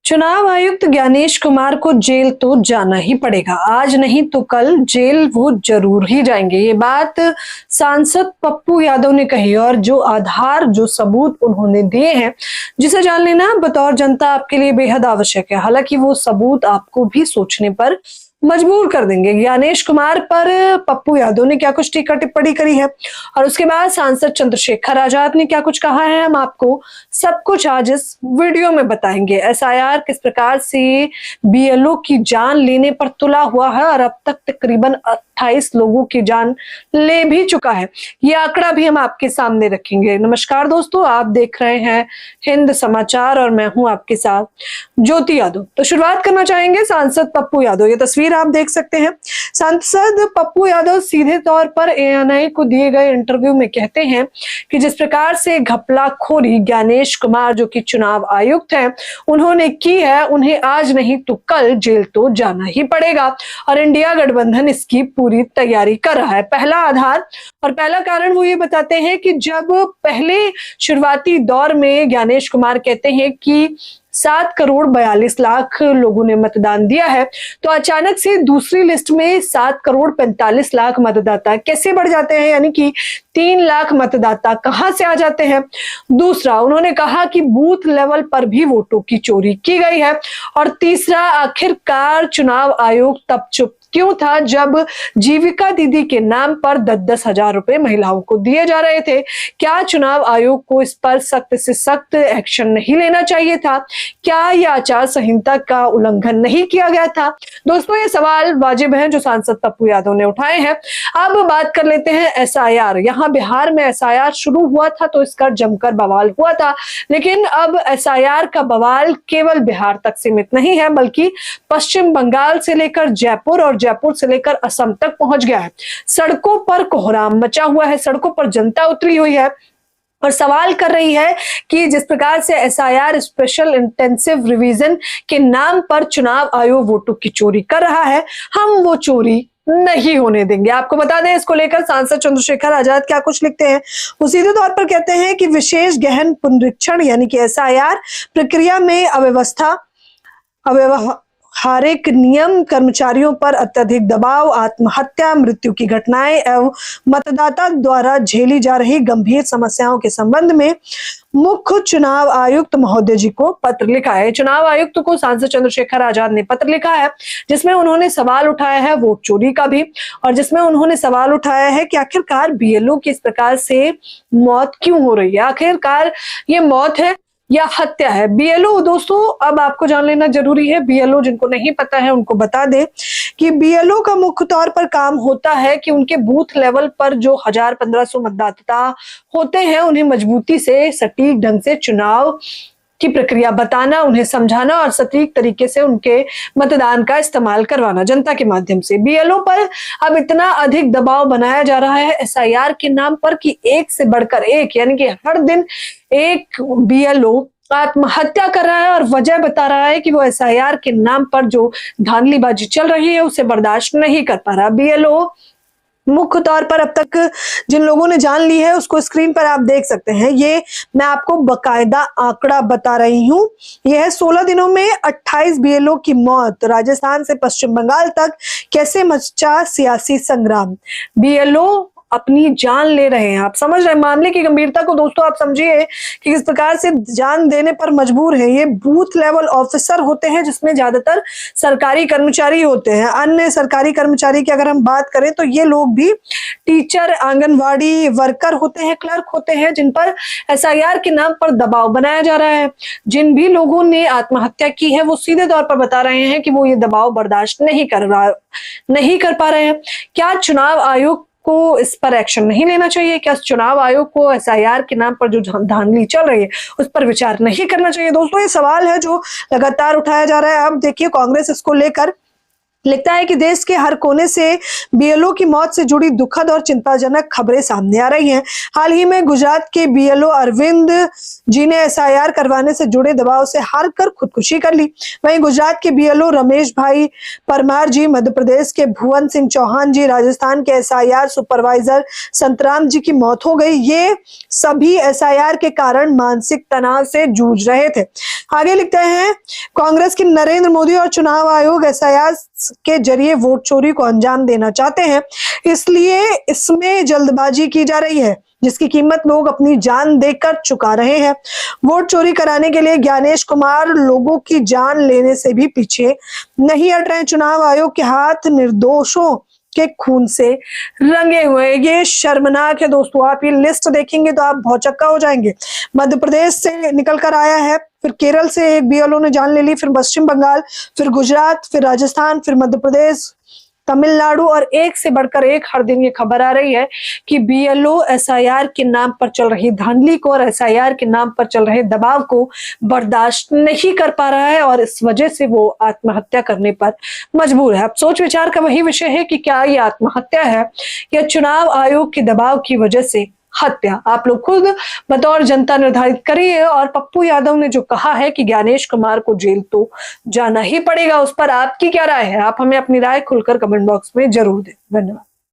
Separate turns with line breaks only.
चुनाव आयुक्त ज्ञानेश कुमार को जेल तो जाना ही पड़ेगा। आज नहीं तो कल जेल वो जरूर ही जाएंगे। ये बात सांसद पप्पू यादव ने कही और जो आधार जो सबूत उन्होंने दिए हैं, जिसे जान लेना बतौर जनता आपके लिए बेहद आवश्यक है। हालांकि वो सबूत आपको भी सोचने पर मजबूर कर देंगे। ज्ञानेश कुमार पर पप्पू यादव ने क्या कुछ टीका टिप्पणी करी है और उसके बाद सांसद चंद्रशेखर आजाद ने क्या कुछ कहा है, हम आपको सब कुछ आज इस वीडियो में बताएंगे। एसआईआर किस प्रकार से बीएलओ की जान लेने पर तुला हुआ है और अब तक तकरीबन 28 लोगों की जान ले भी चुका है, ये आंकड़ा भी हम आपके सामने रखेंगे। नमस्कार दोस्तों, आप देख रहे हैं हिंद समाचार और मैं हूं आपके साथ ज्योति यादव। तो शुरुआत करना चाहेंगे सांसद पप्पू यादव। ये तस्वीर आप देख सकते हैं। सांसद पप्पू यादव सीधे तौर पर एएनआई को दिए गए इंटरव्यू में कहते हैं कि जिस प्रकार से घपलाखोरी ज्ञानेश कुमार जो कि चुनाव आयुक्त हैं उन्होंने की है, उन्हें आज नहीं तो कल जेल तो जाना ही पड़ेगा और इंडिया गठबंधन इसकी पूरी तैयारी कर रहा है। पहला आधार और पहला कारण वो ये बताते हैं कि जब पहले शुरुआती दौर में ज्ञानेश कुमार कहते हैं कि 7 करोड़ 42 लाख लोगों ने मतदान दिया है, तो अचानक से दूसरी लिस्ट में 7 करोड़ 45 लाख मतदाता कैसे बढ़ जाते हैं, यानी कि 3 लाख मतदाता कहां से आ जाते हैं। दूसरा, उन्होंने कहा कि बूथ लेवल पर भी वोटों की चोरी की गई है और तीसरा, आखिरकार चुनाव आयोग तब चुप क्यों था जब जीविका दीदी के नाम पर 10-10 हजार रुपए महिलाओं को दिए जा रहे थे। क्या चुनाव आयोग को इस पर सख्त से सख्त एक्शन नहीं लेना चाहिए था? क्या यह आचार संहिता का उल्लंघन नहीं किया गया था? दोस्तों, ये सवाल वाजिब हैं जो सांसद पप्पू यादव ने उठाए हैं। अब बात कर लेते हैं एसआईआर। यहाँ बिहार में एसआईआर शुरू हुआ था तो इसका जमकर बवाल हुआ था, लेकिन अब एसआईआर का बवाल केवल बिहार तक सीमित नहीं है, बल्कि पश्चिम बंगाल से लेकर जयपुर और जयपुर से लेकर असम तक पहुंच गया है। सड़कों पर कोहराम मचा हुआ है, सड़कों पर जनता उतरी हुई है और सवाल कर रही है कि जिस प्रकार से एसआईआर स्पेशल इंटेंसिव रिवीजन के नाम पर चुनाव आयोग वोटों की चोरी कर रहा है, हम वो चोरी नहीं होने देंगे। आपको बता दें, इसको लेकर सांसद चंद्रशेखर आजाद क्या कुछ लिखते हैं। वो सीधे तौर पर कहते हैं कि विशेष गहन पुनरीक्षण यानी कि एसआईआर प्रक्रिया में अव्यवहारिक नियम, कर्मचारियों पर अत्यधिक दबाव, आत्महत्या, मृत्यु की घटनाएं एवं मतदाता द्वारा झेली जा रही गंभीर समस्याओं के संबंध में मुख्य चुनाव आयुक्त महोदय जी को पत्र लिखा है। चुनाव आयुक्त को सांसद चंद्रशेखर आजाद ने पत्र लिखा है, जिसमें उन्होंने सवाल उठाया है वोट चोरी का भी और जिसमें उन्होंने सवाल उठाया है कि आखिरकार बीएलओ की इस प्रकार से मौत क्यों हो रही है, आखिरकार ये मौत है या हत्या है। बीएलओ दोस्तों, अब आपको जान लेना जरूरी है। बीएलओ जिनको नहीं पता है उनको बता दे कि बीएलओ का मुख्य तौर पर काम होता है कि उनके बूथ लेवल पर जो 1000-1500 मतदाता होते हैं उन्हें मजबूती से सटीक ढंग से चुनाव की प्रक्रिया बताना, उन्हें समझाना और सटीक तरीके से उनके मतदान का इस्तेमाल करवाना जनता के माध्यम से। बीएलओ पर अब इतना अधिक दबाव बनाया जा रहा है एसआईआर के नाम पर कि एक से बढ़कर एक, यानी कि हर दिन एक बीएलओ आत्महत्या कर रहा है और वजह बता रहा है कि वो एसआईआर के नाम पर जो धांधलीबाजी चल रही है उसे बर्दाश्त नहीं कर पा रहा। बीएलओ मुख्य तौर पर अब तक जिन लोगों ने जान ली है उसको स्क्रीन पर आप देख सकते हैं। ये मैं आपको बकायदा आंकड़ा बता रही हूं। यह है 16 दिनों में 28 बीएलओ की मौत। राजस्थान से पश्चिम बंगाल तक कैसे मचा सियासी संग्राम। बीएलओ अपनी जान ले रहे हैं। आप समझ रहे हैं मामले की गंभीरता को दोस्तों। आप समझिए कि किस प्रकार से जान देने पर मजबूर है। ये बूथ लेवल ऑफिसर होते हैं जिसमें ज्यादातर सरकारी कर्मचारी होते हैं। अन्य सरकारी कर्मचारी की अगर हम बात करें तो ये लोग भी टीचर, आंगनवाड़ी वर्कर होते हैं, क्लर्क होते हैं, जिन पर एसआईआर के नाम पर दबाव बनाया जा रहा है। जिन भी लोगों ने आत्महत्या की है वो सीधे तौर पर बता रहे हैं कि वो ये दबाव बर्दाश्त नहीं कर पा रहे हैं। क्या चुनाव आयोग को इस पर एक्शन नहीं लेना चाहिए? क्या चुनाव आयोग को एसआईआर के नाम पर जो धांधली चल रही है उस पर विचार नहीं करना चाहिए? दोस्तों, ये सवाल है जो लगातार उठाया जा रहा है। अब देखिए, कांग्रेस इसको लेकर लिखता है कि देश के हर कोने से बीएलओ की मौत से जुड़ी दुखद और चिंताजनक खबरें सामने आ रही हैं। हाल ही में गुजरात के बीएलओ अरविंद जी ने एसआईआर करवाने से जुड़े दबाव से हार कर खुदकुशी कर ली। वहीं गुजरात के बीएलओ रमेश भाई परमार जी, मध्य प्रदेश के भुवन सिंह चौहान जी, राजस्थान के एसआईआर सुपरवाइजर संतराम जी की मौत हो गई। ये सभी एसआईआर के कारण मानसिक तनाव से जूझ रहे थे। आगे लिखते हैं, कांग्रेस के नरेंद्र मोदी और चुनाव आयोग एसआईआर के जरिए वोट चोरी को अंजाम देना चाहते हैं, इसलिए इसमें जल्दबाजी की जा रही है, जिसकी कीमत लोग अपनी जान देकर चुका रहे हैं। वोट चोरी कराने के लिए ज्ञानेश कुमार लोगों की जान लेने से भी पीछे नहीं हट रहे। चुनाव आयोग के हाथ निर्दोषों के खून से रंगे हुए। ये शर्मनाक है दोस्तों। आप ये लिस्ट देखेंगे तो आप भौचक्का हो जाएंगे। मध्य प्रदेश से निकल कर आया है, फिर केरल से एक बीएलओ ने जान ले ली, फिर पश्चिम बंगाल, फिर गुजरात, फिर राजस्थान, फिर मध्य प्रदेश, तमिलनाडु, और एक से बढ़कर एक हर दिन ये खबर आ रही है कि बीएलओ एसआईआर के नाम पर चल रही धांधली को और एसआईआर के नाम पर चल रहे दबाव को बर्दाश्त नहीं कर पा रहा है और इस वजह से वो आत्महत्या करने पर मजबूर है। अब सोच विचार का वही विषय है कि क्या ये आत्महत्या है या चुनाव आयोग के दबाव की वजह से हत्या। आप लोग खुद बतौर जनता निर्धारित करिए। और पप्पू यादव ने जो कहा है कि ज्ञानेश कुमार को जेल तो जाना ही पड़ेगा, उस पर आपकी क्या राय है? आप हमें अपनी राय खुलकर कमेंट बॉक्स में जरूर दें। धन्यवाद।